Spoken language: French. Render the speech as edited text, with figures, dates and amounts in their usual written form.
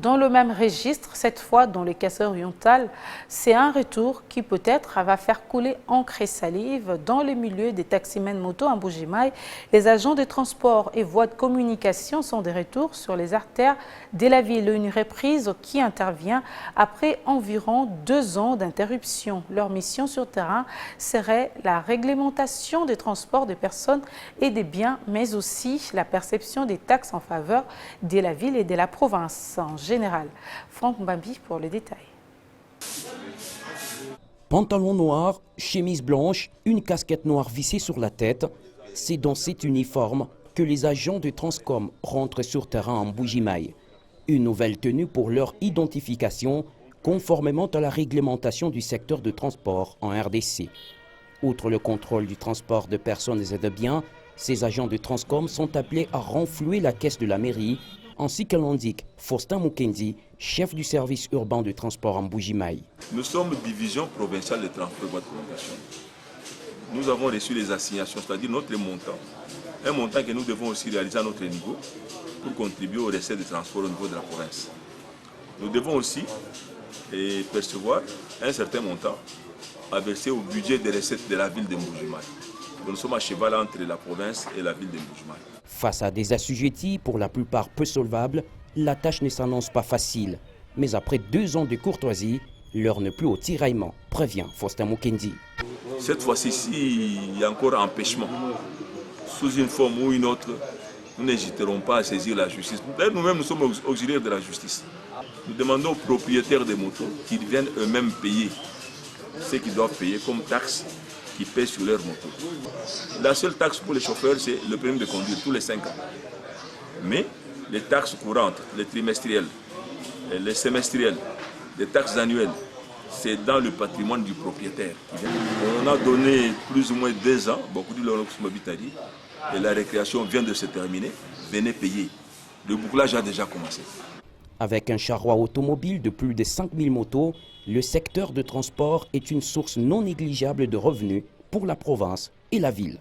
Dans le même registre, cette fois dans les Kassai-Oriental, c'est un retour qui peut-être va faire couler encre et salive dans le milieu des taximens moto en Mbuji-Mayi. Les agents de transport et voies de communication sont de retour sur les artères de la ville. Une reprise qui intervient après environ 2 ans d'interruption. Leur mission sur terrain serait la réglementation des transports de personnes et des biens, mais aussi la perception des taxes en faveur de la ville et de la province en général. Franck Mbambi pour le détail. Pantalon noir, chemise blanche, une casquette noire vissée sur la tête, c'est dans cet uniforme que les agents de Transcom rentrent sur terrain en Mbuji-Mayi. Une nouvelle tenue pour leur identification, conformément à la réglementation du secteur de transport en RDC. Outre le contrôle du transport de personnes et de biens, ces agents de Transcom sont appelés à renflouer la caisse de la mairie, ainsi que l'indique Faustin Mukendi, chef du service urbain de transport en Mbuji-Mayi. Nous sommes division provinciale de transport et voies de communication. Nous avons reçu les assignations, c'est-à-dire notre montant. Un montant que nous devons aussi réaliser à notre niveau pour contribuer aux recettes de transport au niveau de la province. Nous devons aussi percevoir un certain montant à verser au budget des recettes de la ville de Mbuji-Mayi. Nous sommes à cheval entre la province et la ville de Mbuji-Mayi. Face à des assujettis, pour la plupart peu solvables, la tâche ne s'annonce pas facile. Mais après 2 ans de courtoisie, l'heure n'est plus au tiraillement, prévient Faustin Mukendi. Cette fois-ci, il y a encore un empêchement. Sous une forme ou une autre, nous n'hésiterons pas à saisir la justice. Nous-mêmes, nous sommes auxiliaires de la justice. Nous demandons aux propriétaires des motos qu'ils viennent eux-mêmes payer ce qu'ils doivent payer comme taxe qui pèsent sur leur moto. La seule taxe pour les chauffeurs, c'est le permis de conduire tous les 5 ans. Mais les taxes courantes, les trimestrielles, les semestrielles, les taxes annuelles, c'est dans le patrimoine du propriétaire. On a donné plus ou moins 2 ans, beaucoup de l'Onox Mobitari, et la récréation vient de se terminer. Venez payer. Le bouclage a déjà commencé. Avec un charroi automobile de plus de 5000 motos, le secteur de transport est une source non négligeable de revenus pour la province et la ville.